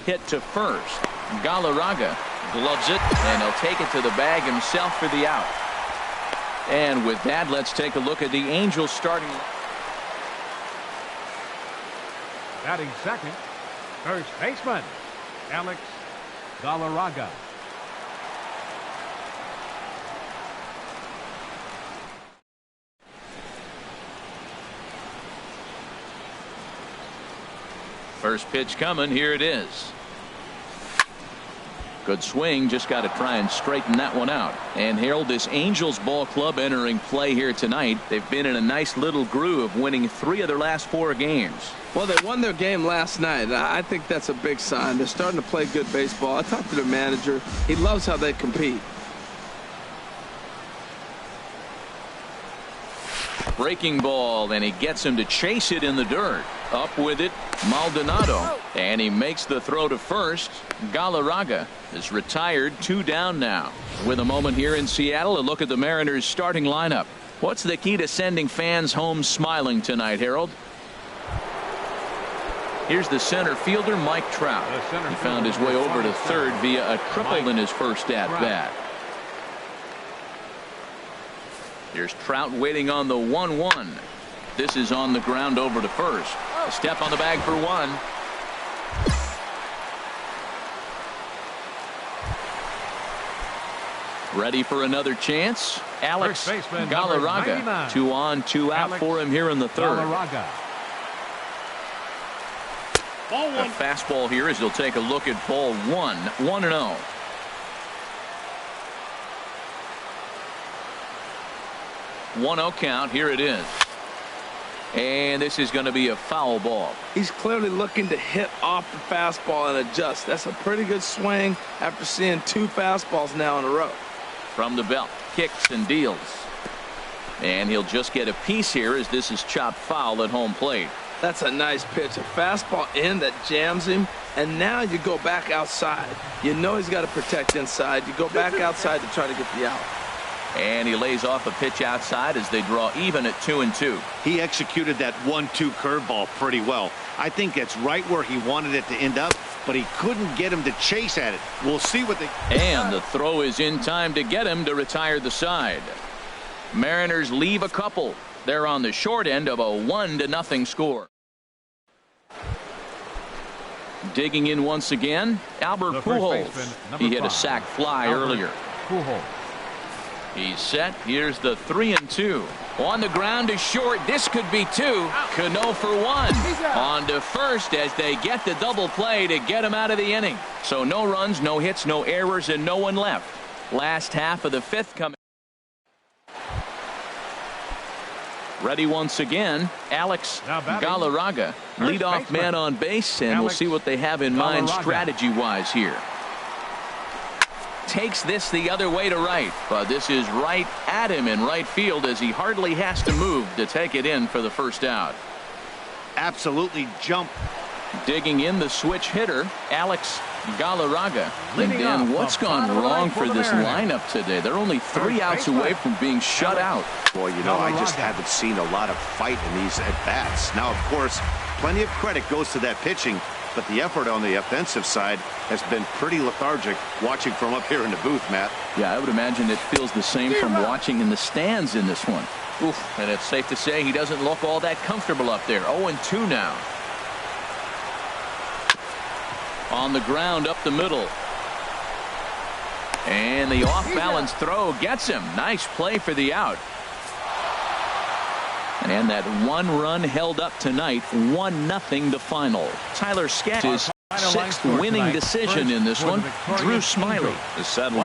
hit to first. Galarce gloves it, and he'll take it to the bag himself for the out. And with that, let's take a look at the Angels starting. Batting second, first baseman, Galarce. First pitch coming. Here it is. Good swing. Just got to try and straighten that one out. And Harold, this Angels ball club entering play here tonight. They've been in a nice little groove, winning 3 of their last 4 games. Well, they won their game last night. I think that's a big sign. They're starting to play good baseball. I talked to the manager. He loves how they compete. Breaking ball, and he gets him to chase it in the dirt. Up with it, Maldonado, and he makes the throw to first. Galarce is retired, 2 down now. With a moment here in Seattle, a look at the Mariners starting lineup. What's the key to sending fans home smiling tonight, Harold? Here's the center fielder, Mike Trout. He found his way over to third via a triple in his first at-bat. Here's Trout waiting on the 1-1. This is on the ground over to first. A step on the bag for 1. Ready for another chance. Alex Galarce. 2 on, 2 out for him here in the third. A fastball here as he'll take a look at ball 1. 1-0. 1-0 count. Here it is. And this is going to be a foul ball. He's clearly looking to hit off the fastball and adjust. That's a pretty good swing after seeing 2 fastballs now in a row. From the belt, kicks and deals. And he'll just get a piece here as this is chopped foul at home plate. That's a nice pitch. A fastball in that jams him. And now you go back outside. You know he's got to protect inside. You go back outside to try to get the out. And he lays off a pitch outside as they draw even at 2-2. He executed that 1-2 curveball pretty well. I think it's right where he wanted it to end up, but he couldn't get him to chase at it. We'll see what they... And the throw is in time to get him to retire the side. Mariners leave a couple. They're on the short end of a 1-0 score. Digging in once again, Albert Pujols. He hit a sac fly earlier. He's set. Here's the 3-2. On the ground to short. This could be 2. Cano for 1. On to first as they get the double play to get him out of the inning. So no runs, no hits, no errors, and no one left. Last half of the 5th coming. Ready once again, Alex Galarce. Leadoff man on base, and we'll see what they have in mind strategy-wise here. Takes this the other way to right, but this is right at him in right field as he hardly has to move to take it in for the first out. Absolutely jump. Digging in the switch hitter, Alex Galarce. And Dan, what's gone wrong for this lineup today? They're only 3 outs away from being shut out. Boy, you know, I just haven't seen a lot of fight in these at-bats. Now, of course, plenty of credit goes to that pitching, but the effort on the offensive side has been pretty lethargic watching from up here in the booth, Matt. Yeah, I would imagine it feels the same from watching in the stands in this one. Oof, and it's safe to say he doesn't look all that comfortable up there. 0-2 now. On the ground up the middle. And the off-balance throw gets him. Nice play for the out. And that 1 run held up tonight. 1-0 the final. Tyler Skaggs' 6th winning decision in this one. Drew Smiley is settled.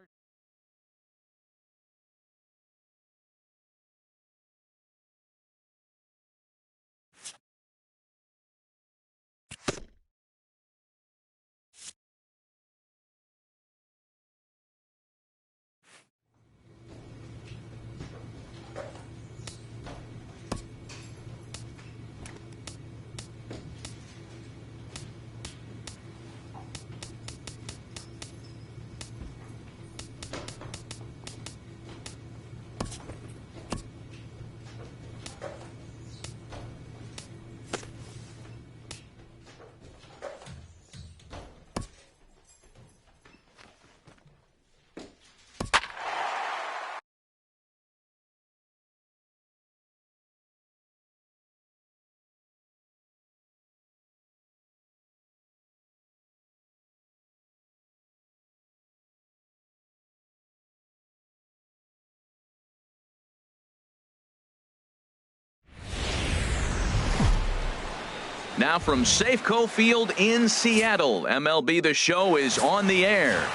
Now from Safeco Field in Seattle, MLB The Show is on the air.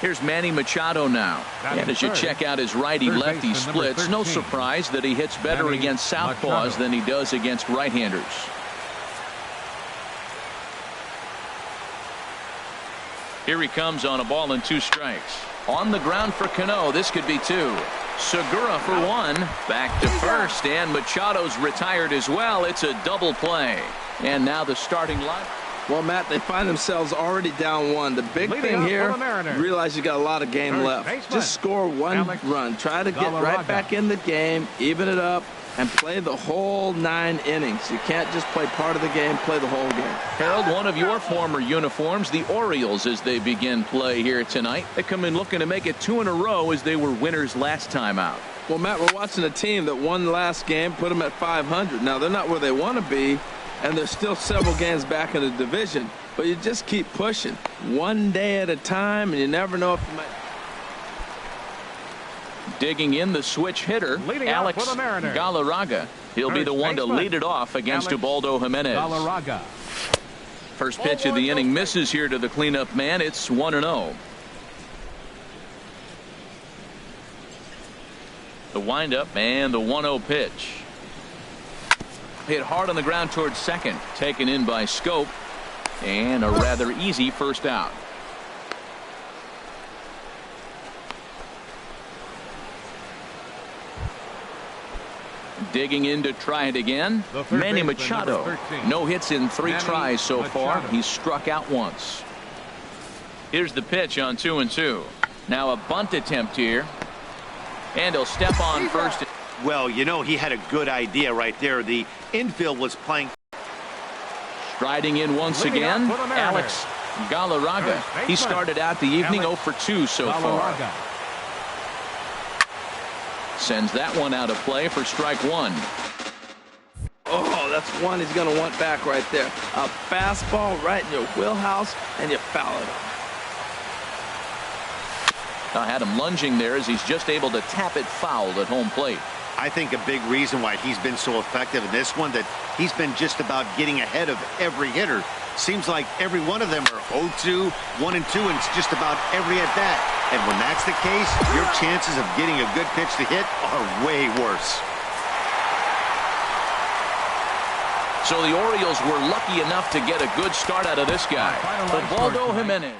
Here's Manny Machado now. And as you check out his righty-lefty splits, no surprise that he hits better against southpaws than he does against right-handers. Here he comes on a ball and 2 strikes. On the ground for Cano. This could be 2. Segura for 1. Back to first, and Machado's retired as well. It's a double play. And now the starting line. Well, Matt, they find themselves already down 1. The big thing here, realize you got a lot of game left. Just score 1 run. Try to get right back in the game, even it up, and play the whole 9 innings. You can't just play part of the game, play the whole game. Harold, one of your former uniforms, the Orioles, as they begin play here tonight. They come in looking to make it 2 in a row as they were winners last time out. Well, Matt, we're watching a team that won the last game, put them at 500. Now, they're not where they want to be, and there's still several games back in the division, but you just keep pushing 1 day at a time, and you never know if you might. Digging in the switch hitter, Alex Galarce. He'll be the one to lead it off against Ubaldo Jimenez. First pitch of the inning misses here to the cleanup man. It's 1-0. The windup and the 1-0 pitch. Hit hard on the ground towards second. Taken in by Scope. And a rather easy first out. Digging in to try it again. Manny Machado. No hits in 3 tries so far. He's struck out once. Here's the pitch on 2-2. Now a bunt attempt here. And he'll step on first. Well, you know, he had a good idea right there. The infield was playing. Striding in once again, Alex Galarce. He started out the evening 0 for 2 so far. Sends that one out of play for strike 1. Oh, that's one he's going to want back right there. A fastball right in your wheelhouse, and you foul it off. I had him lunging there as he's just able to tap it foul at home plate. I think a big reason why he's been so effective in this one, that he's been just about getting ahead of every hitter. Seems like every one of them are 0-2, 1-2, and it's just about every at-bat. And when that's the case, your chances of getting a good pitch to hit are way worse. So the Orioles were lucky enough to get a good start out of this guy. Ubaldo Jimenez.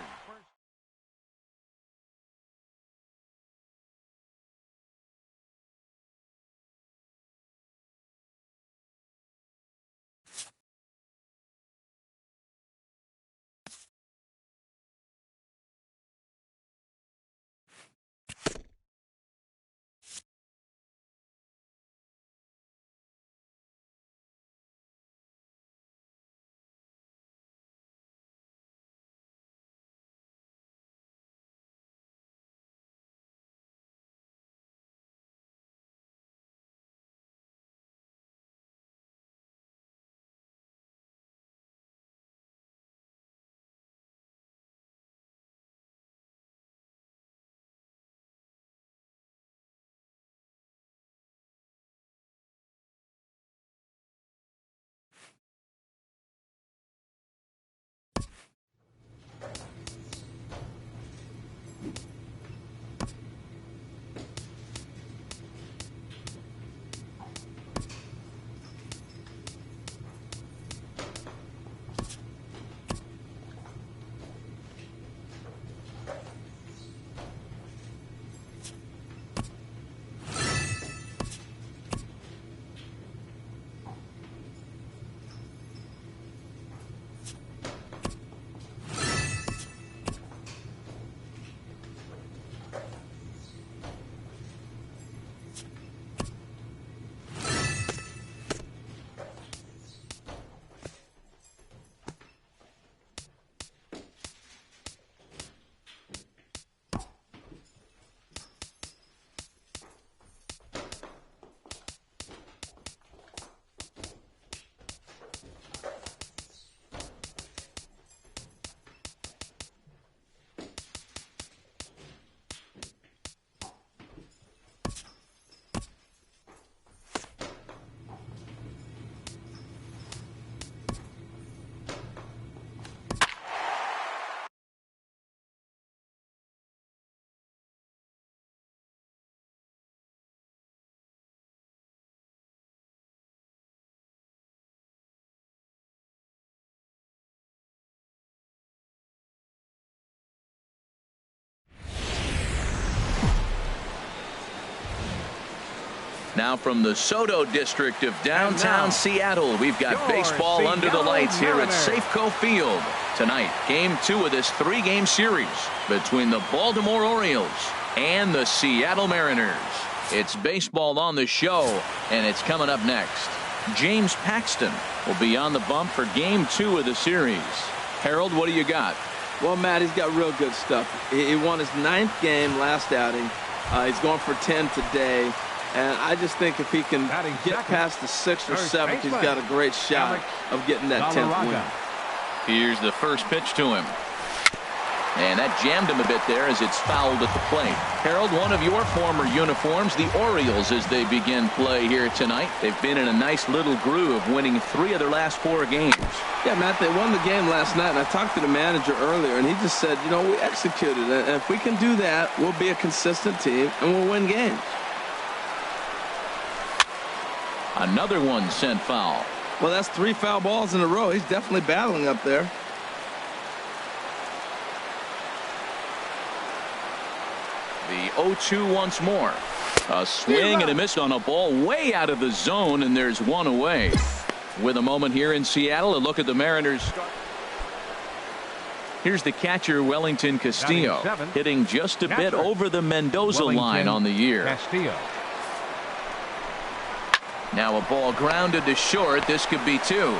Now from the Soto district of downtown Seattle, we've got baseball under the lights here at Safeco Field. Tonight, game 2 of this 3-game series between the Baltimore Orioles and the Seattle Mariners. It's baseball on the show, and it's coming up next. James Paxton will be on the bump for game 2 of the series. Harold, what do you got? Well, Matt, he's got real good stuff. He won his 9th game last outing. He's going for 10 today. And I just think if he can get past the 6th or 7th, he's got a great shot of getting that 10th win. Here's the first pitch to him. And that jammed him a bit there as it's fouled at the plate. Harold, one of your former uniforms, the Orioles, as they begin play here tonight. They've been in a nice little groove, winning 3 of their last 4 games. Yeah, Matt, they won the game last night, and I talked to the manager earlier, and he just said, you know, we executed it. And if we can do that, we'll be a consistent team, and we'll win games. Another one sent foul. Well, that's 3 foul balls in a row. He's definitely battling up there. The 0-2 once more. A swing and a miss on a ball way out of the zone, and there's one away. With a moment here in Seattle, a look at the Mariners. Here's the catcher, Wellington Castillo, hitting just a bit over the Mendoza line on the year. Castillo. Now a ball grounded to short. This could be 2.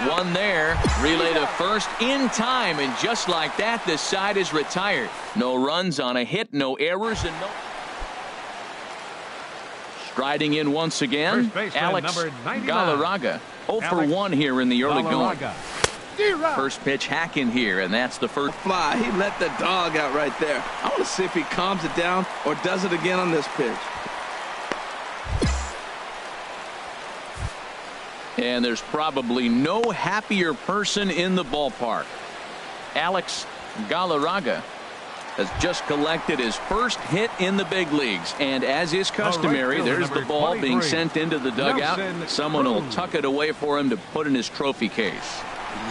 One there. Relay to first in time, and just like that, this side is retired. No runs on a hit, no errors, and no. Striding in once again, Alex Galarce. 0 for 1 here in the early going. First pitch hacking here, and that's the first fly. He let the dog out right there. I want to see if he calms it down or does it again on this pitch. And there's probably no happier person in the ballpark. Alex Galarce has just collected his first hit in the big leagues. And as is customary, there's the ball being sent into the dugout. Someone will tuck it away for him to put in his trophy case.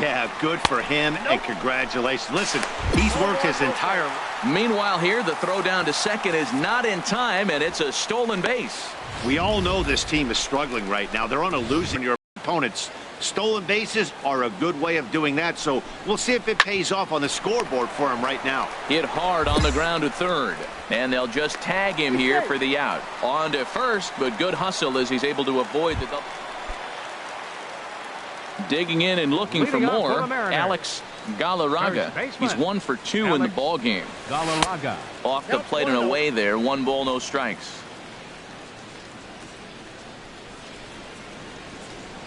Yeah, good for him, and congratulations. Listen, he's worked his entire. Meanwhile here, the throw down to second is not in time, and it's a stolen base. We all know this team is struggling right now. They're on a losing your opponents. Stolen bases are a good way of doing that, so we'll see if it pays off on the scoreboard for him right now. Hit hard on the ground to third, and they'll just tag him here for the out. On to first, but good hustle as he's able to avoid the double. Digging in and looking for more, Alex Galarce. He's 1 for 2 in the ball game. Off the plate and away there. 1 ball, no strikes.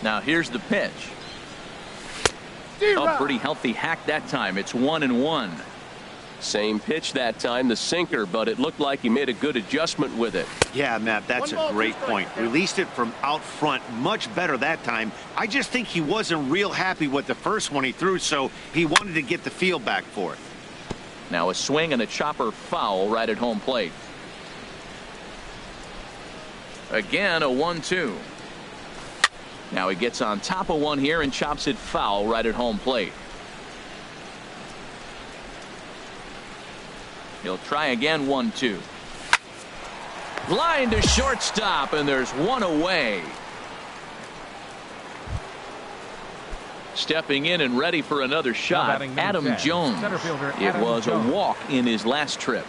Now here's the pitch. A pretty healthy hack that time. It's 1-1. Same pitch that time, the sinker, but it looked like he made a good adjustment with it. Yeah, Matt, that's a great point. Released it from out front much better that time. I just think he wasn't real happy with the first one he threw, so he wanted to get the feel back for it. Now a swing and a chopper foul right at home plate. Again, a 1-2. Now he gets on top of one here and chops it foul right at home plate. He'll try again. 1-2. Line to shortstop, and there's one away. Stepping in and ready for another shot, Adam Jones. It was a walk in his last trip.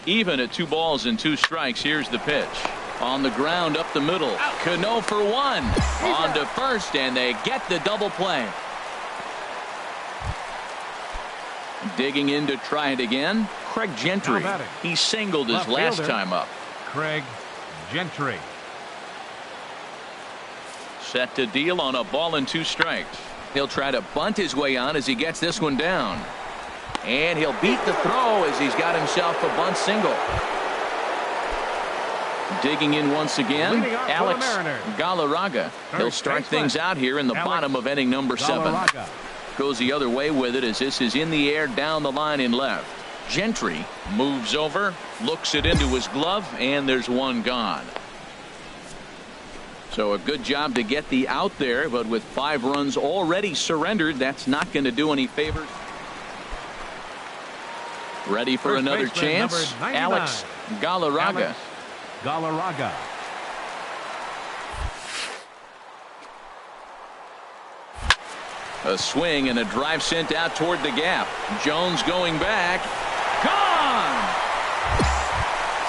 Even at 2 balls and 2 strikes. Here's the pitch. On the ground up the middle. Cano for 1. On to first, and they get the double play. Digging in to try it again, Craig Gentry. He singled his last time up. Craig Gentry. Set to deal on a ball and 2 strikes. He'll try to bunt his way on as he gets this one down. And he'll beat the throw as he's got himself a bunt single. Digging in once again, Alex Galarce. He'll start things out here in the bottom of inning number 7. Goes the other way with it as this is in the air down the line in left. Gentry moves over, looks it into his glove, and there's one gone. So a good job to get the out there, but with 5 runs already surrendered, that's not going to do any favors. Ready for another chance, Alex Galarce. Galarce. A swing and a drive sent out toward the gap. Jones going back. Gone!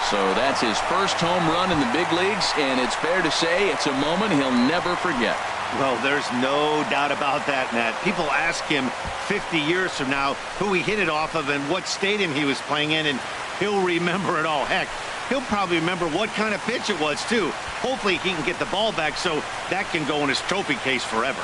So that's his first home run in the big leagues, and it's fair to say it's a moment he'll never forget. Well, there's no doubt about that, Matt. People ask him 50 years from now who he hit it off of and what stadium he was playing in, and he'll remember it all. Heck, he'll probably remember what kind of pitch it was, too. Hopefully he can get the ball back so that can go in his trophy case forever.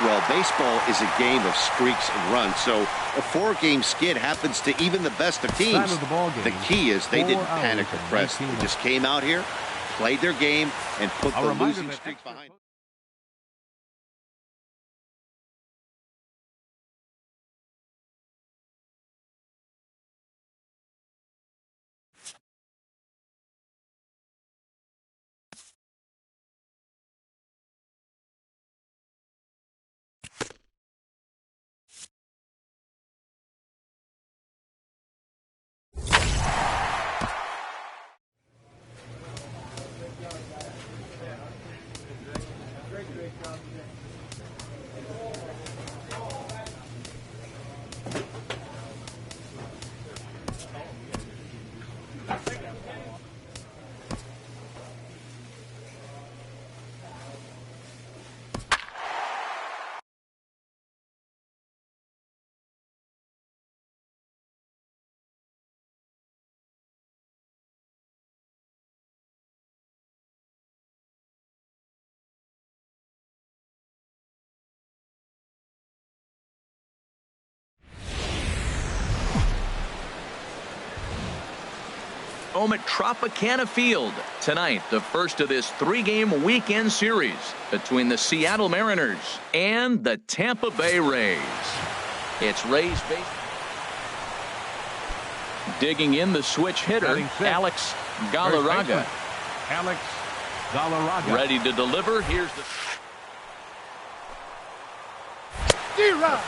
Well, baseball is a game of streaks and runs, so a 4-game skid happens to even the best of teams. The key is they didn't panic or press. They just came out here, played their game, and put the losing streak behind. Home at Tropicana Field tonight, the first of this 3-game weekend series between the Seattle Mariners and the Tampa Bay Rays. It's Rays base. Digging in the switch hitter, Alex Galarce. Alex Galarce. Ready to deliver. Here's the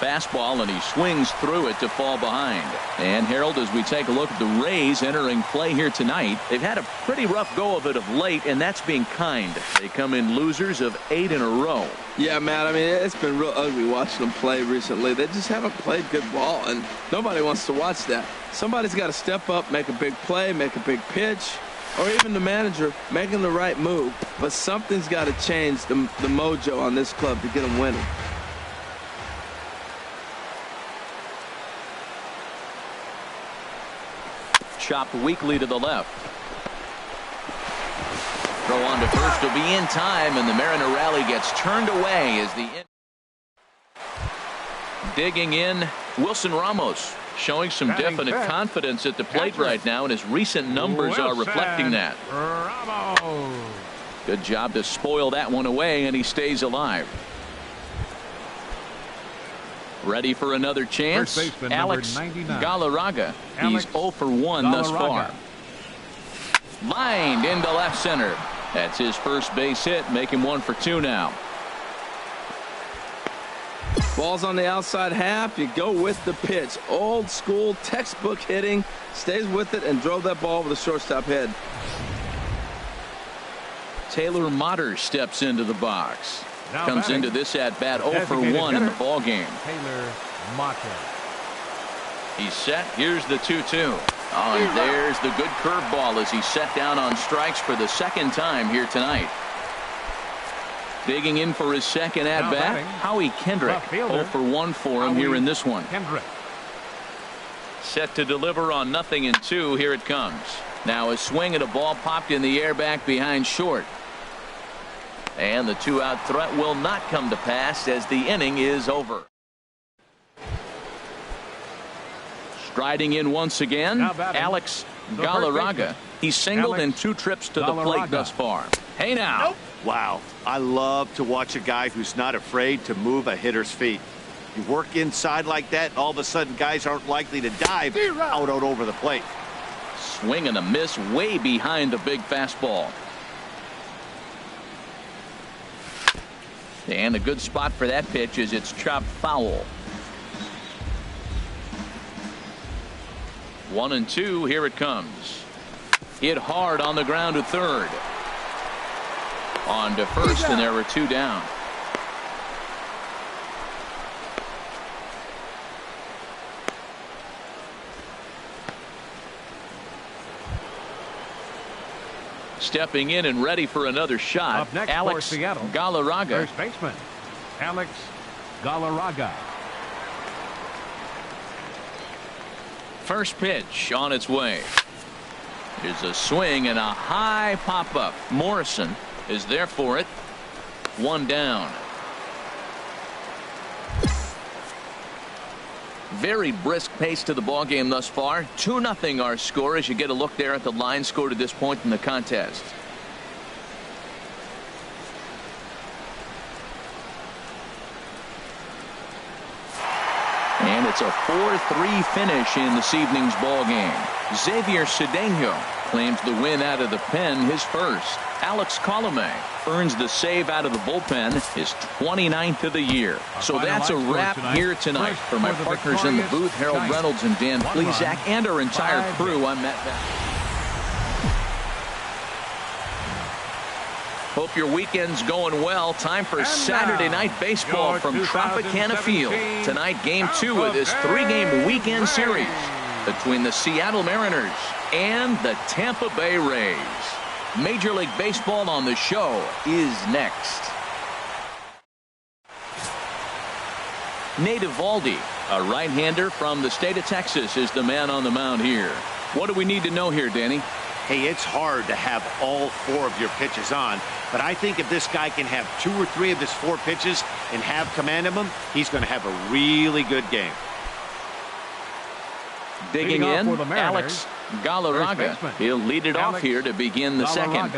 fastball, and he swings through it to fall behind. And Harold, as we take a look at the Rays entering play here tonight, they've had a pretty rough go of it of late, and that's being kind. They come in losers of 8 in a row. Yeah, man, I mean, it's been real ugly watching them play recently. They just haven't played good ball, and nobody wants to watch that. Somebody's got to step up, make a big play, make a big pitch, or even the manager making the right move. But something's got to change the mojo on this club to get them winning. Chopped weakly to the left. Throw on to first will be in time, and the Mariner rally gets turned away as the digging in Wilson Ramos, showing some definite confidence at the plate right now, and his recent numbers are reflecting that. Good job to spoil that one away, and he stays alive. Ready for another chance. Alex Galarce. He's 0 for 1 thus far. Lined into left center. That's his first base hit, making 1 for 2 now. Ball's on the outside half. You go with the pitch. Old school textbook hitting. Stays with it and drove that ball over the shortstop head. Taylor Motter steps into the box. Now comes batting. into this at bat 0 for 1 in the ball game. Taylor Motter. He's set. Here's the 2-2. Oh, and there's the good curveball as he's set down on strikes for the second time here tonight. Digging in for his second at bat, Howie Kendrick. 0 for 1 for him here in this one. Kendrick. Set to deliver on 0-2. Here it comes. Now a swing and a ball popped in the air back behind short. And the 2-out threat will not come to pass as the inning is over. Striding in once again, Alex Galarce. He's singled in 2 trips to the plate thus far. Hey now. Wow. I love to watch a guy who's not afraid to move a hitter's feet. You work inside like that, all of a sudden guys aren't likely to dive out over the plate. Swing and a miss way behind the big fastball. And a good spot for that pitch is it's chopped foul. 1-2. Here it comes. Hit hard on the ground to third. On to first, and there were 2 down. Stepping in and ready for another shot. Up next Alex for Seattle, Galarce. first baseman Alex Galarce. First pitch on its way. There's a swing and a high pop-up. Morrison is there for it. 1 down. Very brisk pace to the ball game thus far. 2-0 our score as you get a look there at the line score to this point in the contest. And it's a 4-3 finish in this evening's ball game. Xavier Cedeno claims the win out of the pen, his first. Alex Colomé earns the save out of the bullpen, his 29th of the year. So that's a wrap here tonight. For my partners in the booth, Harold Reynolds and Dan Plesac, and our entire crew, I'm Matt Bass. Hope your weekend's going well. Time for Saturday night baseball from Tropicana Field. Tonight, Game 2 of this 3-game weekend series between the Seattle Mariners and the Tampa Bay Rays. Major League Baseball on the show is next. Nate Eovaldi, a right-hander from the state of Texas, is the man on the mound here. What do we need to know here, Danny? Hey, it's hard to have all 4 of your pitches on, but I think if this guy can have 2 or 3 of his 4 pitches and have command of them, he's going to have a really good game. Digging in, Alex Galarce. He'll lead it off here to begin the second.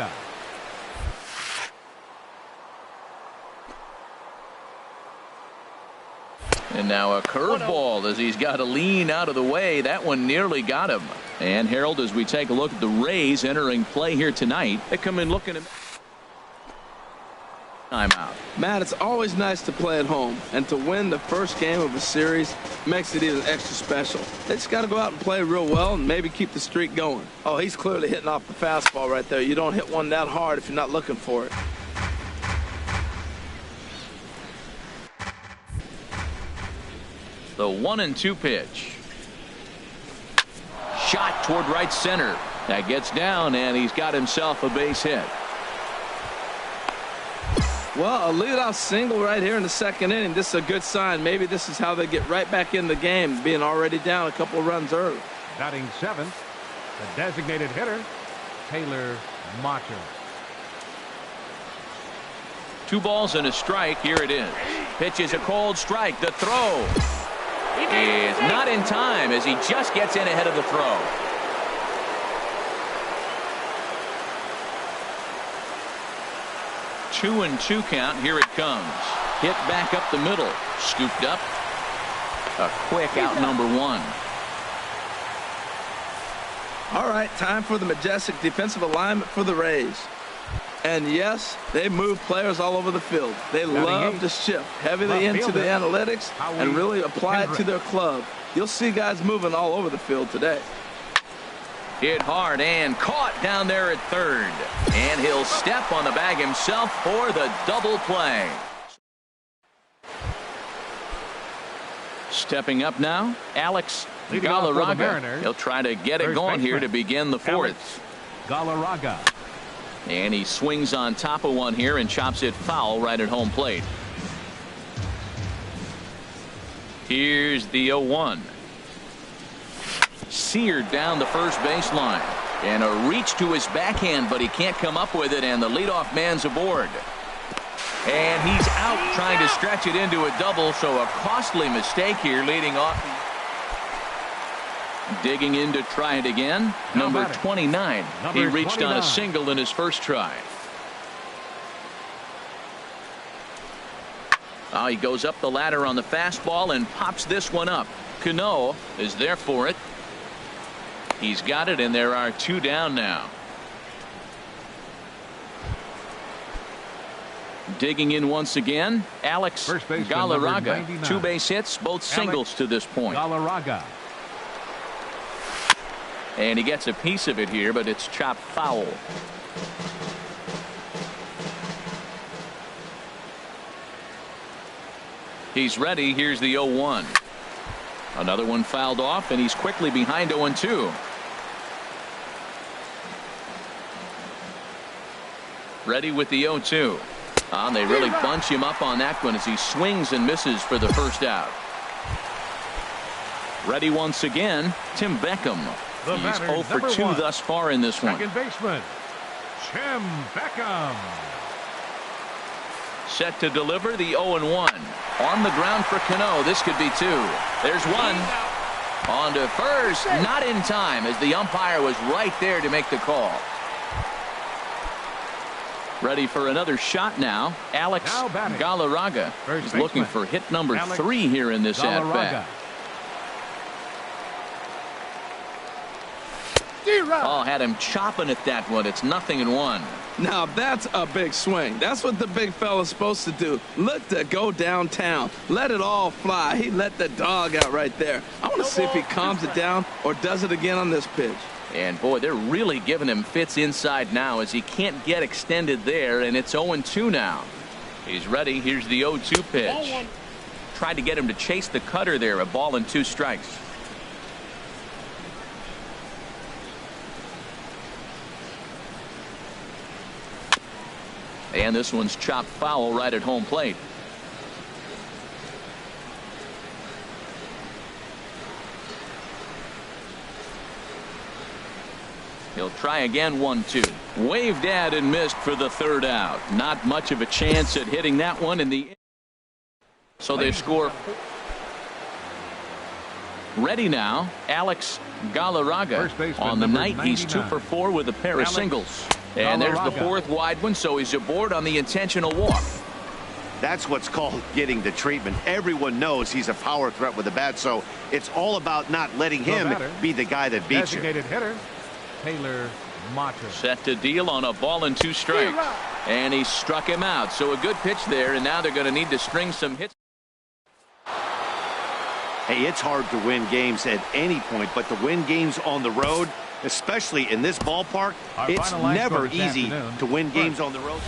And now a curveball as he's got to lean out of the way. That one nearly got him. And Harold, as we take a look at the Rays entering play here tonight, they come in looking at timeout. Matt, it's always nice to play at home, and to win the first game of a series makes it even extra special. They just got to go out and play real well and maybe keep the streak going. Oh, he's clearly hitting off the fastball right there. You don't hit one that hard if you're not looking for it. The 1-2 pitch. Shot toward right center. That gets down, and he's got himself a base hit. Well, a leadoff single right here in the second inning. This is a good sign. Maybe this is how they get right back in the game, being already down a couple of runs early. Batting 7th, the designated hitter, Taylor Macher. 2 balls and a strike. Here it is. Pitch is a cold strike. The throw is not in time as he just gets in ahead of the throw. 2-2 count. Here it comes. Hit back up the middle. Scooped up. A quick out number 1. All right, time for the majestic defensive alignment for the Rays. And yes, they move players all over the field. They love to shift heavily into the analytics and really apply it to their club. You'll see guys moving all over the field today. Hit hard and caught down there at third. And he'll step on the bag himself for the double play. Stepping up now, Alex Galarce. He'll try to get it going here to begin the 4th. Galarce. And he swings on top of one here and chops it foul right at home plate. Here's the 0-1. Seared down the first baseline. And a reach to his backhand, but he can't come up with it, and the leadoff man's aboard. And he's out trying to stretch it into a double, so a costly mistake here leading off. Digging in to try it again. Number 29. He reached on a single in his first try. Oh, he goes up the ladder on the fastball and pops this one up. Cano is there for it. He's got it, and there are 2 down now. Digging in once again, Alex Galarce. 2 base hits, both singles to this point. Galarce. And he gets a piece of it here, but it's chopped foul. He's ready. Here's the 0-1. Another one fouled off, and he's quickly behind 0-2. Ready with the 0-2. They really bunch him up on that one as he swings and misses for the first out. Ready once again, Tim Beckham. He's 0 for 2 thus far in this one. Second baseman, Tim Beckham. Set to deliver the 0-1. On the ground for Cano. This could be 2. There's 1. On to first. Not in time as the umpire was right there to make the call. Ready for another shot now. Alex Galarce is looking for hit number 3 here in this at-bat. Oh, had him chopping at that one. It's 0-1. Now that's a big swing. That's what the big fella's supposed to do. Look to go downtown. Let it all fly. He let the dog out right there. I want to see if he calms it down or does it again on this pitch. And boy, they're really giving him fits inside now as he can't get extended there, and it's 0-2 now. He's ready. Here's the 0-2 pitch. Tried to get him to chase the cutter there. A ball and 2 strikes. And this one's chopped foul right at home plate. He'll try again. 1-2. Waved at and missed for the 3rd out. Not much of a chance at hitting that one in the. So they score. Ready now, Alex Galarce. On the night, he's 2 for 4 with a pair of singles. And there's the 4th wide one, so he's aboard on the intentional walk. That's what's called getting the treatment. Everyone knows he's a power threat with the bat, so it's all about not letting him be the guy that beats you. Designated hitter, Taylor Matra. Set to deal on a ball and 2 strikes. And he struck him out. So a good pitch there, and now they're going to need to string some hits. Hey, it's hard to win games at any point, but to win games on the road, especially in this ballpark, it's never easy to win games on the road.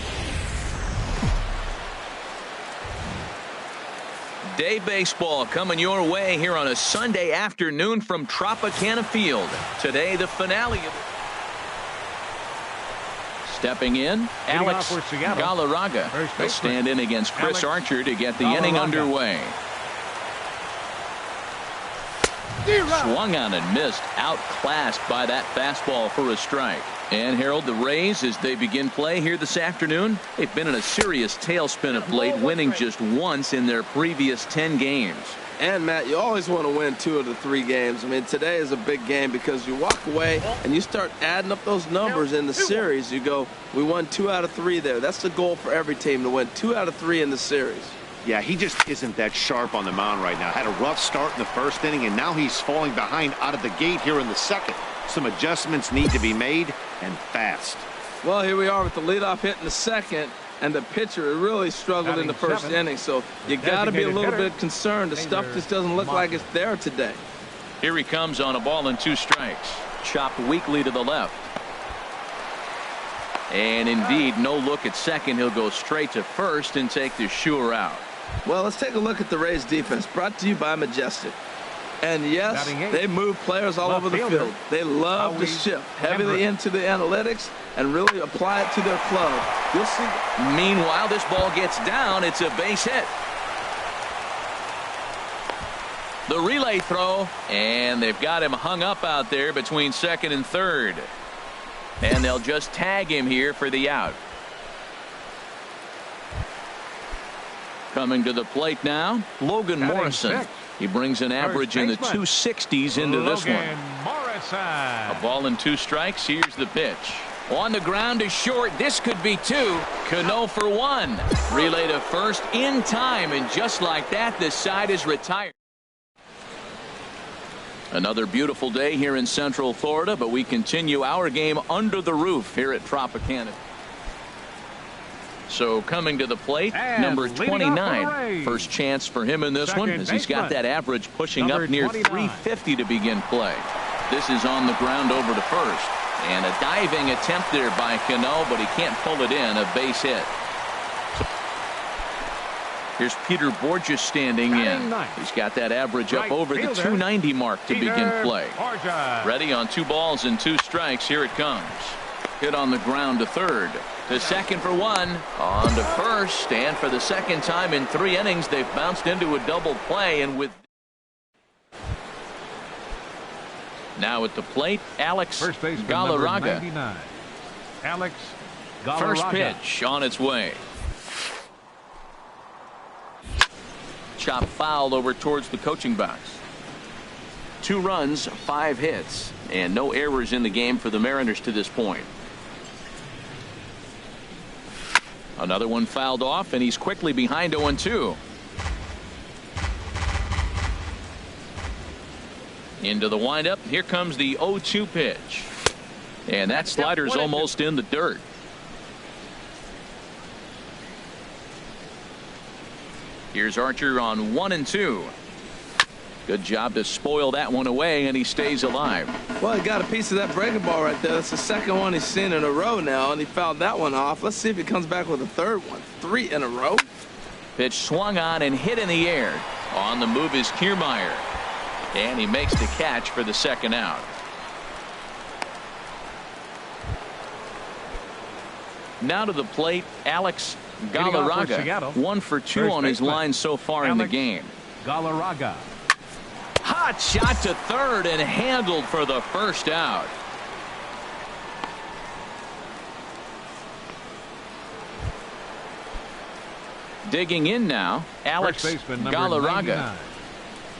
Day baseball coming your way here on a Sunday afternoon from Tropicana Field. Today, the finale. Stepping in, Alex Galarce will stand in against Chris Archer to get the inning underway. Swung on and missed, outclassed by that fastball for a strike. And Harold, the Rays, as they begin play here this afternoon, they've been in a serious tailspin of late, winning just once in their previous 10 games. And Matt, you always want to win 2 of the 3 games. I mean, today is a big game because you walk away and you start adding up those numbers in the series. You go, we won 2 out of 3 there. That's the goal for every team, to win 2 out of 3 in the series. Yeah, he just isn't that sharp on the mound right now. Had a rough start in the 1st inning, and now he's falling behind out of the gate here in the 2nd. Some adjustments need to be made, and fast. Well, here we are with the leadoff hit in the 2nd, and the pitcher really struggled in the 1st inning. So you got to be a little bit concerned. The stuff just doesn't look like it's there today. Here he comes on a ball and 2 strikes. Chopped weakly to the left. And indeed, no look at second. He'll go straight to first and take the sure out. Well, let's take a look at the Rays defense, brought to you by Majestic. And yes, they move players all over the field. They love to shift heavily into the analytics and really apply it to their club. You'll see. Meanwhile, this ball gets down. It's a base hit. The relay throw, and they've got him hung up out there between 2nd and 3rd. And they'll just tag him here for the out. Coming to the plate now, Logan Morrison. He brings an average in the 260s into this one. A ball and 2 strikes. Here's the pitch. On the ground is short. This could be 2. Cano for one. Relay to first in time, and just like that, this side is retired. Another beautiful day here in Central Florida, but we continue our game under the roof here at Tropicana. So coming to the plate, And number leading 29. First chance for him in this one, as he's got that average pushing number up near 29. 350 to begin play. This is on the ground over to first. And a diving attempt there by Cano, but he can't pull it in. A base hit. Here's Peter Borges standing in. He's got that average up over the 290 mark to begin play. Ready on 2 balls and 2 strikes. Here it comes. Hit on the ground to third. To second for one. On to first. And for the second time in 3 innings, they've bounced into a double play. And with now at the plate, Alex Galarce. Alex Galarce. First pitch on its way. Chop foul over towards the coaching box. 2 runs, 5 hits, and no errors in the game for the Mariners to this point. Another one fouled off, and he's quickly behind 0-2. Into the windup. Here comes the 0-2 pitch. And that slider's almost in the dirt. Here's Archer on 1-2. Good job to spoil that one away, and he stays alive. Well, he got a piece of that breaking ball right there. That's the second one he's seen in a row now, and he fouled that one off. Let's see if he comes back with a third one. 3 in a row. Pitch swung on and hit in the air. On the move is Kiermaier. And he makes the catch for the second out. Now to the plate, Alex Galarce. 1 for 2 on his line so far in the game. Galarce. Hot shot to third and handled for the first out. Digging in now, Alex Galarce.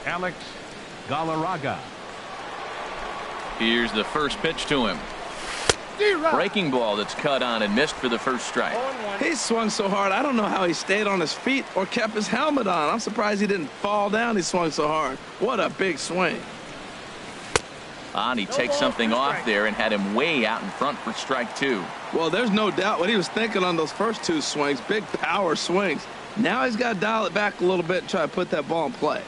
Alex Galarce. Here's the first pitch to him. Breaking ball that's cut on and missed for the first strike. He swung so hard, I don't know how he stayed on his feet or kept his helmet on. I'm surprised he didn't fall down. He swung so hard. What a big swing. And he takes something off there and had him way out in front for strike 2. Well, there's no doubt what he was thinking on those first 2 swings. Big power swings. Now he's got to dial it back a little bit and try to put that ball in play.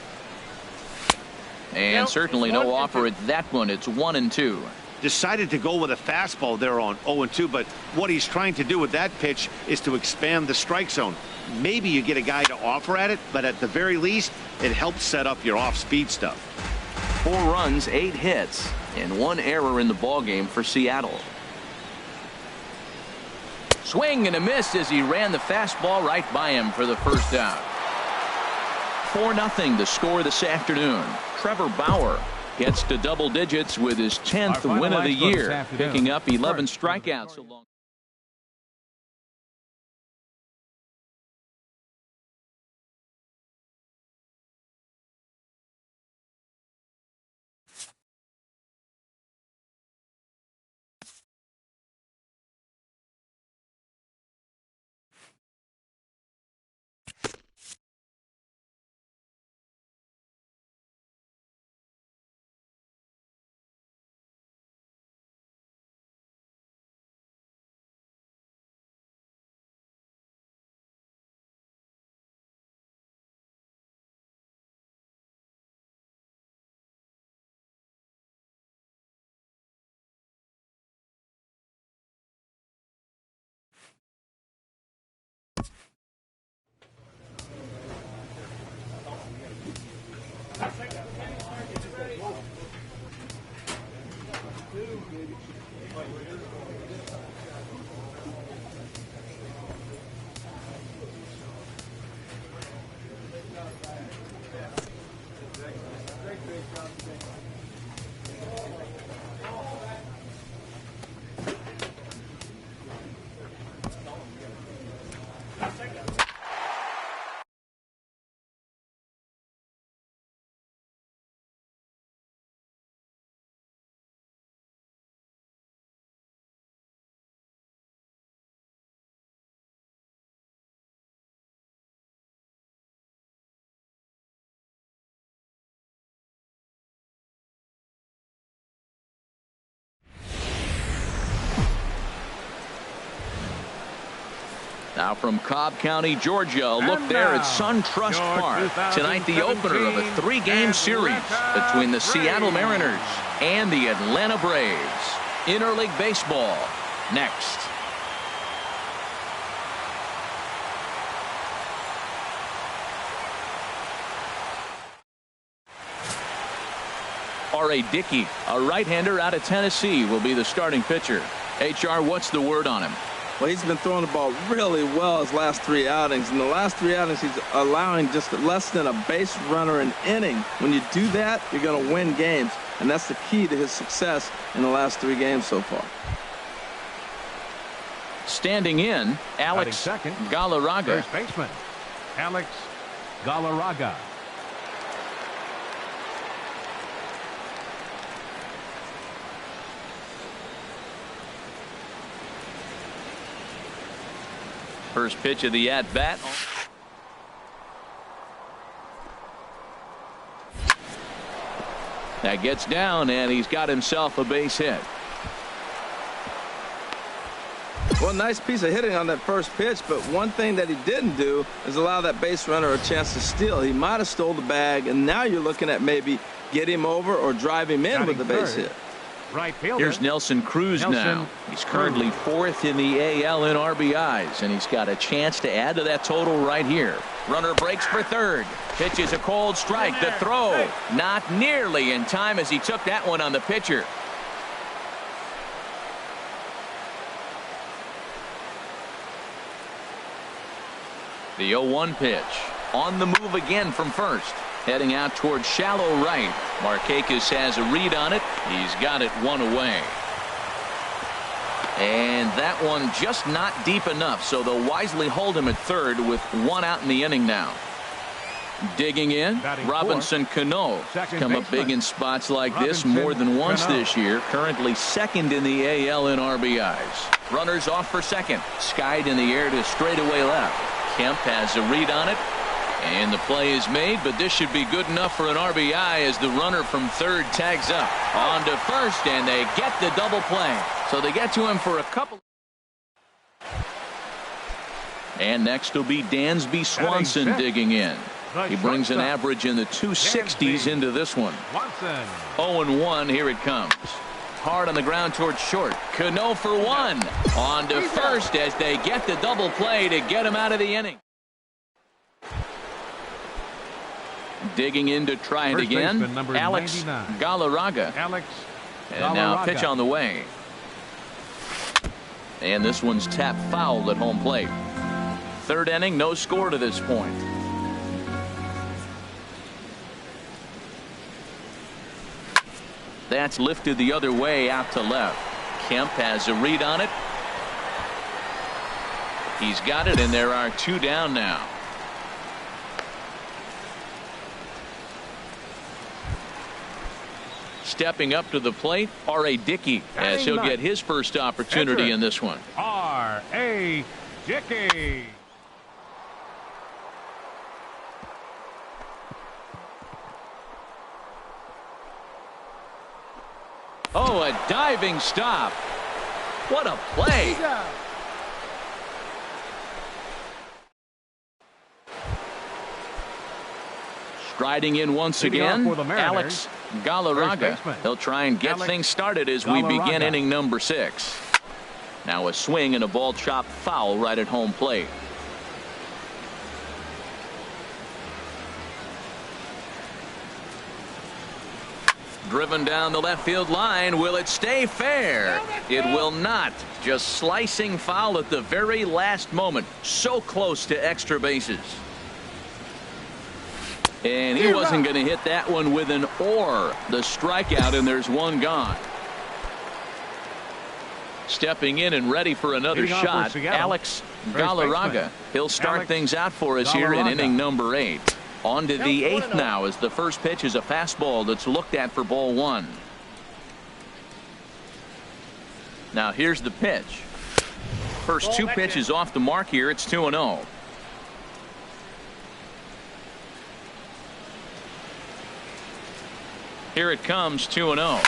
And certainly no offer at that one. It's 1-2. Decided to go with a fastball there on 0-2, but what he's trying to do with that pitch is to expand the strike zone. Maybe you get a guy to offer at it, but at the very least, it helps set up your off-speed stuff. 4 runs, 8 hits, and 1 error in the ballgame for Seattle. Swing and a miss as he ran the fastball right by him for the first out. 4-0 the score this afternoon. Trevor Bauer gets to double digits with his 10th win of the year, picking up 11 strikeouts along. Now from Cobb County, Georgia, a look there at SunTrust Park. Tonight, the opener of a 3-game series between the Seattle Mariners and the Atlanta Braves. Interleague baseball next. R.A. Dickey, a right-hander out of Tennessee, will be the starting pitcher. HR, what's the word on him? Well, he's been throwing the ball really well his last 3 outings. In the last 3 outings, he's allowing just less than a base runner an inning. When you do that, you're going to win games. And that's the key to his success in the last 3 games so far. Standing in, Alex Galarce. First baseman, Alex Galarce. First pitch of the at-bat. That gets down, and he's got himself a base hit. Well, nice piece of hitting on that first pitch, but one thing that he didn't do is allow that base runner a chance to steal. He might have stole the bag, and now you're looking at maybe get him over or drive him in with the base hit. Right fielder. Here's Nelson Cruz now. He's currently 4th in the AL in RBIs, and he's got a chance to add to that total right here. Runner breaks for third. Pitches a cold strike. The throw not nearly in time as he took that one on the pitcher. The 0-1 pitch. On the move again from first. Heading out towards shallow right. Markakis has a read on it. He's got it 1 away. And that one just not deep enough, so they'll wisely hold him at third with 1 out in the inning now. Digging in, Robinson Cano. Come up big in spots like this more than once this year. Currently 2nd in the AL in RBIs. Runners off for second. Skied in the air to straightaway left. Kemp has a read on it. And the play is made, but this should be good enough for an RBI as the runner from third tags up. On to first, and they get the double play. So they get to him for a couple. And next will be Dansby Swanson digging in. He brings an average in the 260s into this one. 0-1, here it comes. Hard on the ground towards short. Cano for 1. On to first as they get the double play to get him out of the inning. Digging in to try it again, Alex Galarce. And now pitch on the way. And this one's tapped foul at home plate. Third inning, no score to this point. That's lifted the other way out to left. Kemp has a read on it. He's got it, and there are 2 down now. Stepping up to the plate, R.A. Dickey, as he'll get his first opportunity in this one. R.A. Dickey. Oh, a diving stop. What a play. Striding in once again, Alex Galarce. He'll try and get things started as we begin inning number 6. Now a swing and a ball chopped foul right at home plate. Driven down the left field line. Will it stay fair? It will not. Just slicing foul at the very last moment. So close to extra bases. And he wasn't going to hit that one with an or. The strikeout, and there's 1 gone. Stepping in and ready for another shot, Alex Galarce. He'll start things out for us here in inning number 8. On to the 8th now as the first pitch is a fastball that's looked at for ball 1. Now here's the pitch. First 2 pitches off the mark here. It's 2-0. Here it comes, 2-0.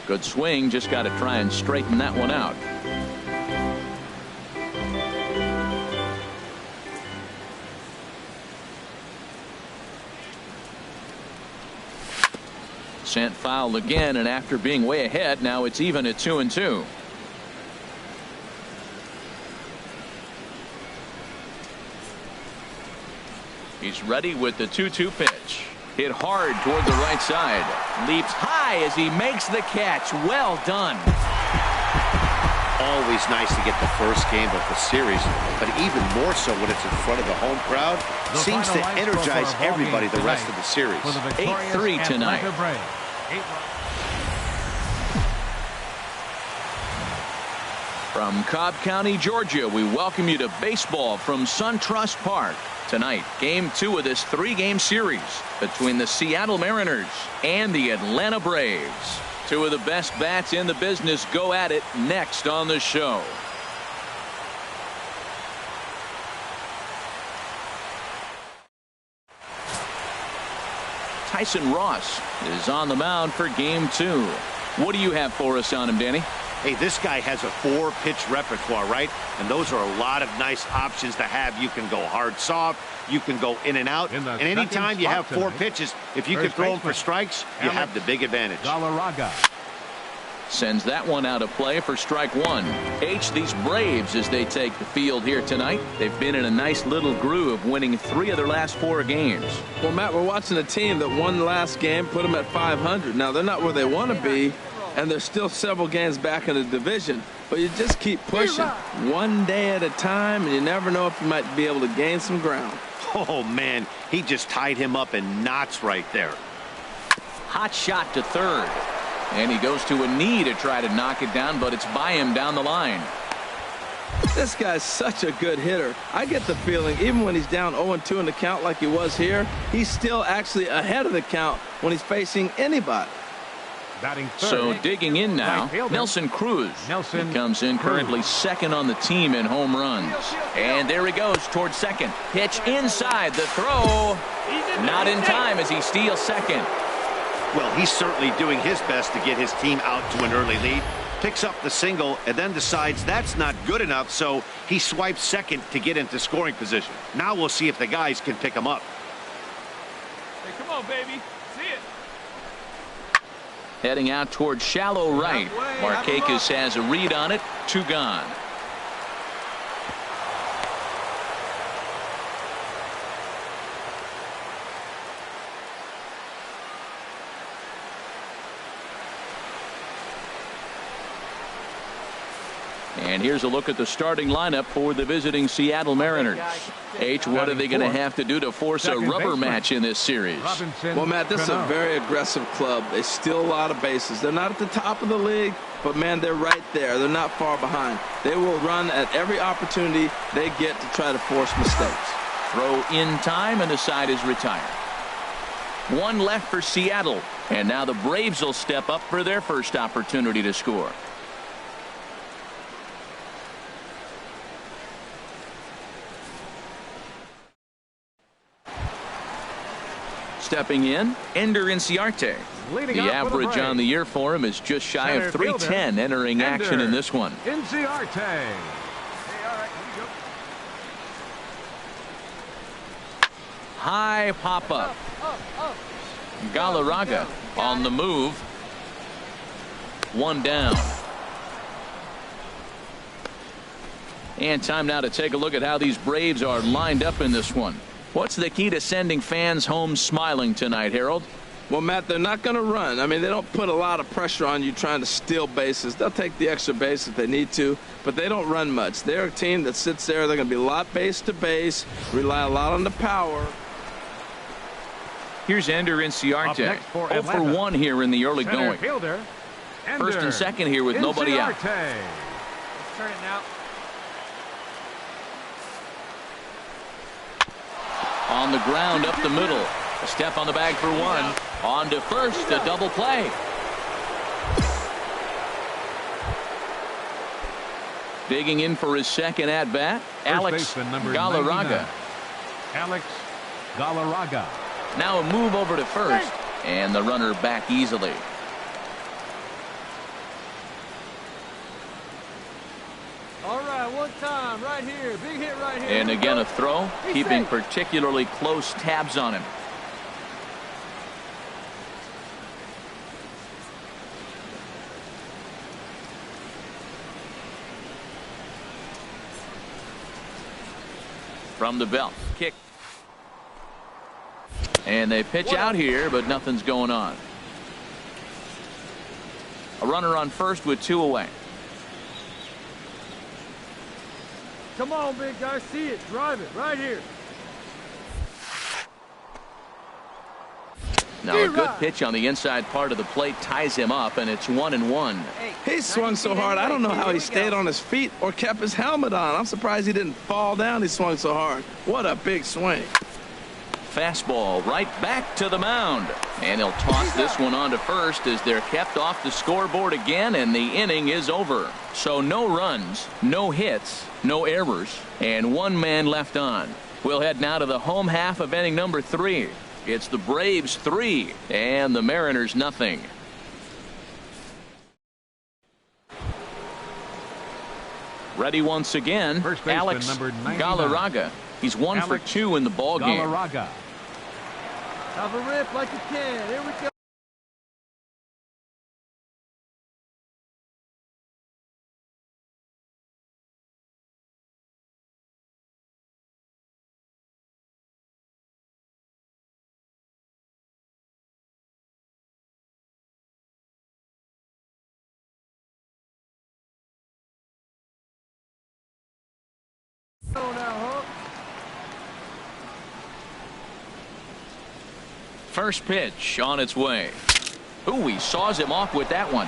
Good swing, just got to try and straighten that one out. Sent foul again, and after being way ahead, now it's even at 2-2. He's ready with the 2-2 pitch. Hit hard toward the right side. Leaps high as he makes the catch. Well done. Always nice to get the first game of the series, but even more so when it's in front of the home crowd. Seems to energize everybody the rest of the series. 8-3 tonight. From Cobb County, Georgia, we welcome you to baseball from SunTrust Park. Tonight, Game 2 of this 3-game series between the Seattle Mariners and the Atlanta Braves. Two of the best bats in the business go at it next on the show. Tyson Ross is on the mound for Game 2. What do you have for us on him, Danny? Hey, this guy has a 4-pitch repertoire, right? And those are a lot of nice options to have. You can go hard, soft. You can go in and out. And anytime you have 4 pitches, if you can throw them for strikes, you have the big advantage. Galarce sends that one out of play for strike 1. These Braves, as they take the field here tonight, they've been in a nice little groove, winning 3 of their last 4 games. Well, Matt, we're watching a team that won last game, put them at 500. Now, they're not where they want to be, and they're still several games back in the division. But you just keep pushing one day at a time, and you never know if you might be able to gain some ground. Oh, man, he just tied him up in knots right there. Hot shot to third. And he goes to a knee to try to knock it down, but it's by him down the line. This guy's such a good hitter. I get the feeling even when he's down 0-2 in the count like he was here, he's still actually ahead of the count when he's facing anybody. So digging in now, Nelson Cruz. He comes in currently second on the team in home runs. And there he goes towards second. Pitch inside, the throw. Not in time as he steals second. Well, he's certainly doing his best to get his team out to an early lead. Picks up the single and then decides that's not good enough, so he swipes second to get into scoring position. Now we'll see if the guys can pick him up. Hey, come on, baby. See it. Heading out towards shallow right. Markakis has a read on it. 2 gone. And here's a look at the starting lineup for the visiting Seattle Mariners. What are they going to have to do to force a rubber match in this series? Well, Matt, this is a very aggressive club. They steal a lot of bases. They're not at the top of the league, but, man, they're right there. They're not far behind. They will run at every opportunity they get to try to force mistakes. Throw in time, and the side is retired. 1 left for Seattle, and now the Braves will step up for their first opportunity to score. Stepping in, Ender Inciarte. The average on the year for him is just shy of 310 entering action in this one. Inciarte. High pop-up. Galarce on the move. 1 down. And time now to take a look at how these Braves are lined up in this one. What's the key to sending fans home smiling tonight, Harold? Well, Matt, they're not going to run. I mean, they don't put a lot of pressure on you trying to steal bases. They'll take the extra base if they need to, but they don't run much. They're a team that sits there. They're going to be a lot base to base, rely a lot on the power. Here's Ender Inciarte. 0 for 1 here in the early going. First and second here with nobody out. Let's turn it now. On the ground up the middle. A step on the bag for 1. On to first, a double play. Digging in for his second at bat, Alex Galarce. Alex Galarce. Now a move over to first, and the runner back easily. All right, 1 time, right here. Big hit right here. And again a throw, keeping particularly close tabs on him. from the belt. Kick. And they pitch out here, but nothing's going on. A runner on first with 2 away. Come on, big guy. See it. Drive it. Right here. Now a good pitch on the inside part of the plate ties him up, and it's 1-1. He swung so hard, I don't know how he stayed on his feet or kept his helmet on. I'm surprised he didn't fall down. He swung so hard. What a big swing. Fastball right back to the mound. And he'll toss this one on to first as they're kept off the scoreboard again, and the inning is over. So no runs, no hits, no errors, and 1 man left on. We'll head now to the home half of inning number 3. It's the Braves 3 and the Mariners nothing. Ready once again, Alex Galarce. He's 1 for 2 in the ball game. Galarce. Have a rip like you can. Here we go. First pitch on its way. Ooh, he saws him off with that one.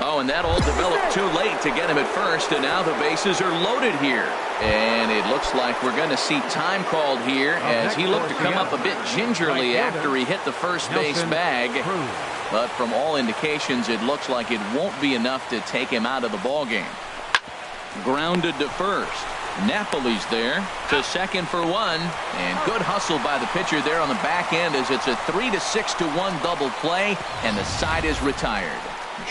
Oh, and that all developed too late to get him at first, and now the bases are loaded here. And it looks like we're going to see time called here as he looked to come up a bit gingerly after he hit the first base bag. But from all indications, it looks like it won't be enough to take him out of the ballgame. Grounded to first. Napoli's there to second for 1, and good hustle by the pitcher there on the back end as it's a 3-6-1 double play, and the side is retired.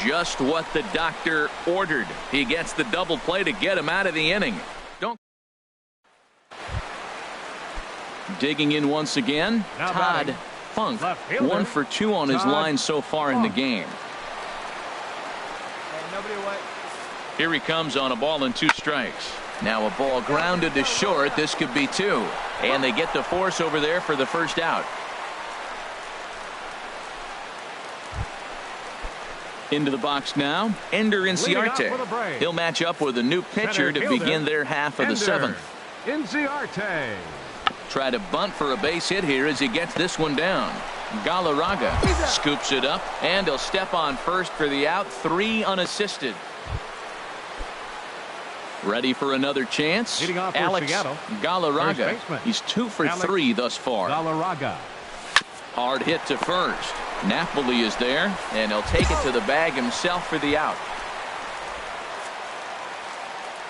Just what the doctor ordered. He gets the double play to get him out of the inning. Digging in once again, Todd Funk, 1 for 2 on his line so far in the game. Here he comes on a ball and 2 strikes. Now a ball grounded to short. This could be 2. And they get the force over there for the first out. Into the box now, Ender Inciarte. He'll match up with a new pitcher to begin their half of the 7th. Inciarte. Try to bunt for a base hit here as he gets this one down. Galarce scoops it up, and he'll step on first for the out. 3 unassisted. Ready for another chance? Alex Galarce. He's 2 for 3 thus far. Galarce. Hard hit to first. Napoli is there, and he'll take it to the bag himself for the out.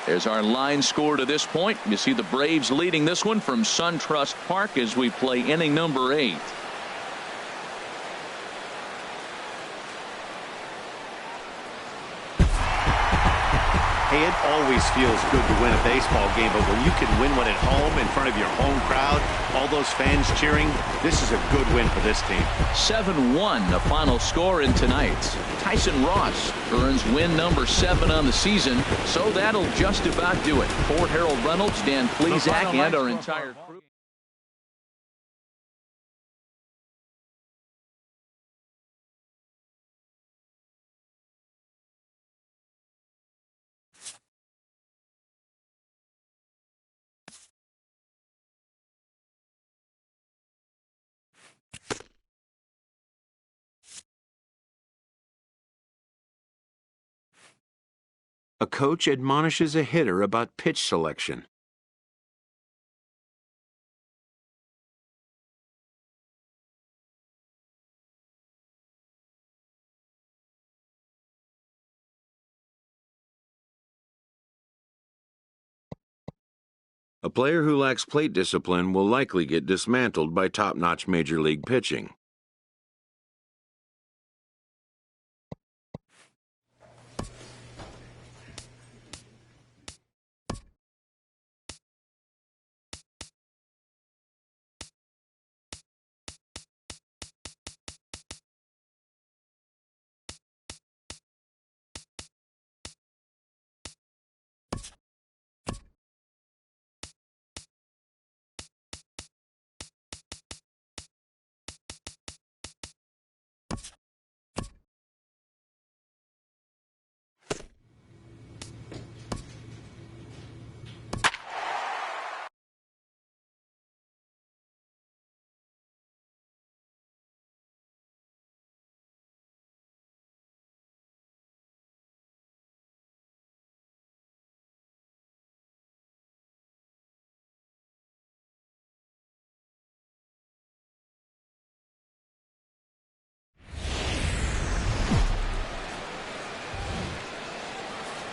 There's our line score to this point. You see the Braves leading this one from SunTrust Park as we play inning number 8. Hey, it always feels good to win a baseball game, but when you can win one at home in front of your home crowd, all those fans cheering, this is a good win for this team. 7-1, the final score in tonight's. Tyson Ross earns win number 7 on the season, so that'll just about do it. For Harold Reynolds, Dan Plesac, and our entire crew. A coach admonishes a hitter about pitch selection. A player who lacks plate discipline will likely get dismantled by top-notch major league pitching.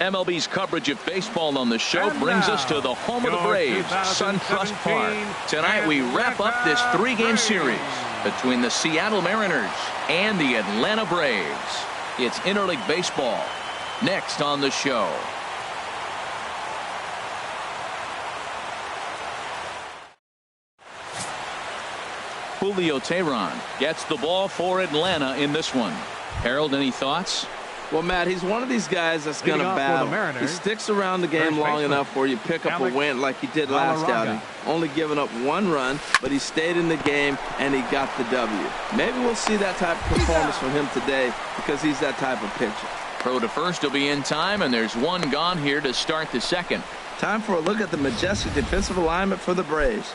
MLB's coverage of baseball on the show brings us to the home of the Braves, SunTrust Park. Tonight we wrap up this three-game series between the Seattle Mariners and the Atlanta Braves. It's interleague baseball next on the show. Julio Teheran gets the ball for Atlanta in this one. Harold, any thoughts? Well, Matt, he's one of these guys that's going to battle. He sticks around the game long enough where you pick up a win like he did last outing. Only giving up one run, but he stayed in the game and he got the W. Maybe we'll see that type of performance from him today because he's that type of pitcher. Throw to first will be in time, and there's one gone here to start the second. Time for a look at the majestic defensive alignment for the Braves.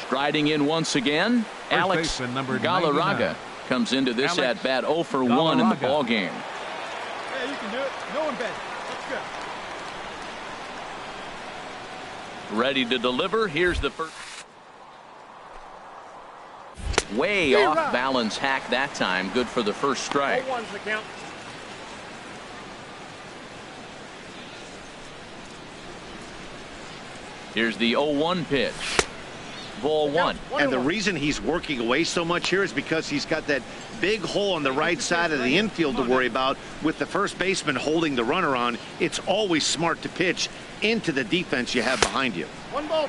Striding in once again, Alex Galarce comes into this at bat 0 for 1 in the ball game. Yeah, you can do it. No one bet. Let's go. Ready to deliver. Here's the first. Way off balance hack that time. Good for the first strike. Here's the 0-1 pitch. Ball one. And the reason he's working away so much here is because he's got that big hole on the right side of the infield to worry about. With the first baseman holding the runner on, it's always smart to pitch into the defense you have behind you.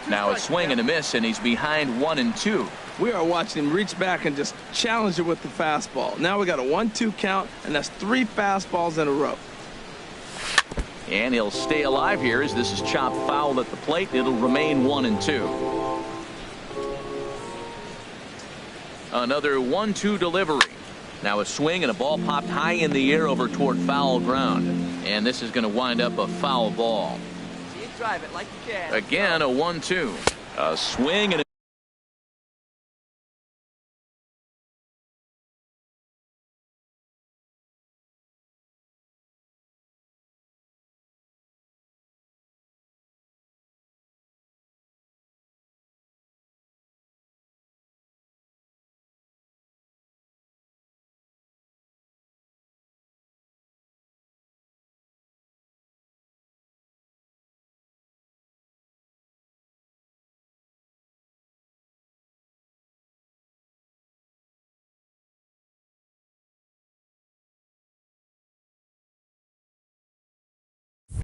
Now a swing and a miss, and he's behind 1-2. We are watching him reach back and just challenge it with the fastball. Now we got a 1-2 count, and that's 3 fastballs in a row. And he'll stay alive here as this is chopped foul at the plate. It'll remain 1-2. Another 1-2 delivery. Now a swing and a ball popped high in the air over toward foul ground. And this is going to wind up a foul ball. See it, drive it like you can. Again, a 1-2. A swing and a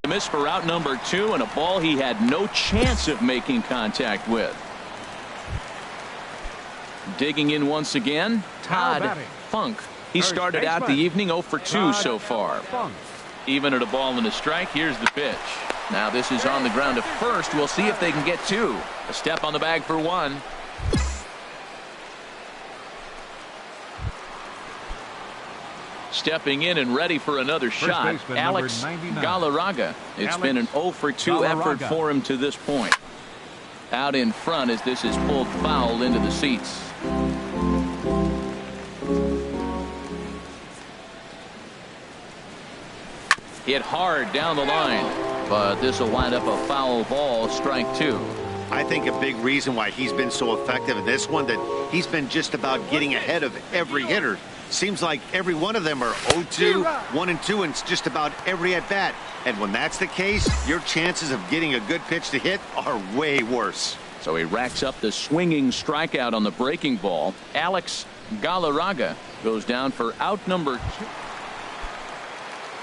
miss for out number 2, and a ball he had no chance of making contact with. Digging in once again, Todd Funk. He started out the evening 0 for 2 so far. Even at a ball and a strike, here's the pitch. Now this is on the ground to first. We'll see if they can get 2. A step on the bag for 1. Stepping in and ready for another shot, Alex Galarce. It's been an 0 for 2 effort for him to this point. Out in front as this is pulled foul into the seats. Hit hard down the line, but this will wind up a foul ball, strike 2. I think a big reason why he's been so effective in this one, that he's been just about getting ahead of every hitter. Seems like every one of them are 0-2, 1-2, and it's just about every at-bat. And when that's the case, your chances of getting a good pitch to hit are way worse. So he racks up the swinging strikeout on the breaking ball. Alex Galarce goes down for out number 2.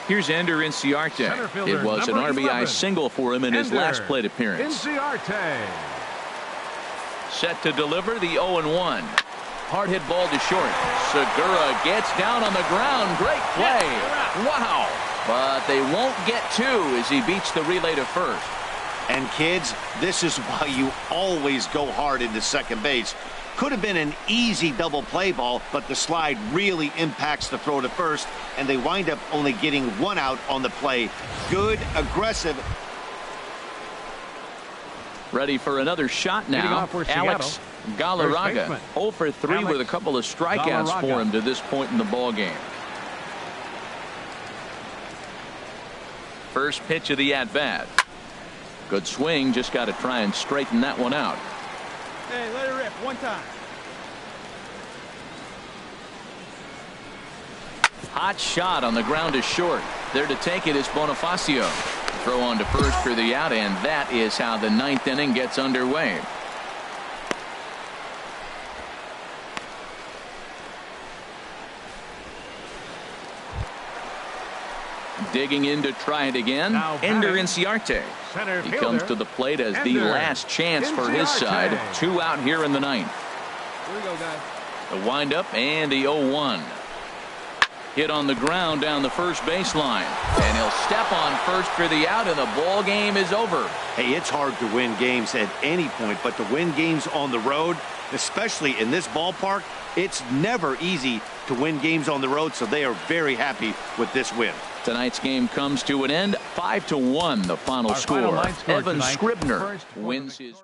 Here's Ender Inciarte. It was an RBI single for him in his last plate appearance. Set to deliver the 0-1. Hard hit ball to short. Segura gets down on the ground. Great play. Wow. But they won't get 2 as he beats the relay to first. And kids, this is why you always go hard into second base. Could have been an easy double play ball, but the slide really impacts the throw to first, and they wind up only getting 1 out on the play. Good, aggressive. Ready for another shot now. Alex Galarce 0 for 3 with a couple of strikeouts for him to this point in the ball game. First pitch of the at-bat. Good swing, just got to try and straighten that one out. Hey, let it rip one time. Hot shot on the ground is short. There to take it is Bonifacio. Throw on to first for the out, and that is how the 9th inning gets underway. Digging in to try it again. Ender Inciarte. He comes to the plate as the last chance for his side. 2 out here in the 9th. Here we go, guys. The windup and the 0-1. Hit on the ground down the first baseline. And he'll step on first for the out, and the ball game is over. Hey, it's hard to win games at any point, but to win games on the road, especially in this ballpark, it's never easy to win games on the road, so they are very happy with this win. Tonight's game comes to an end. 5-1 the final score. Evan Scribner wins his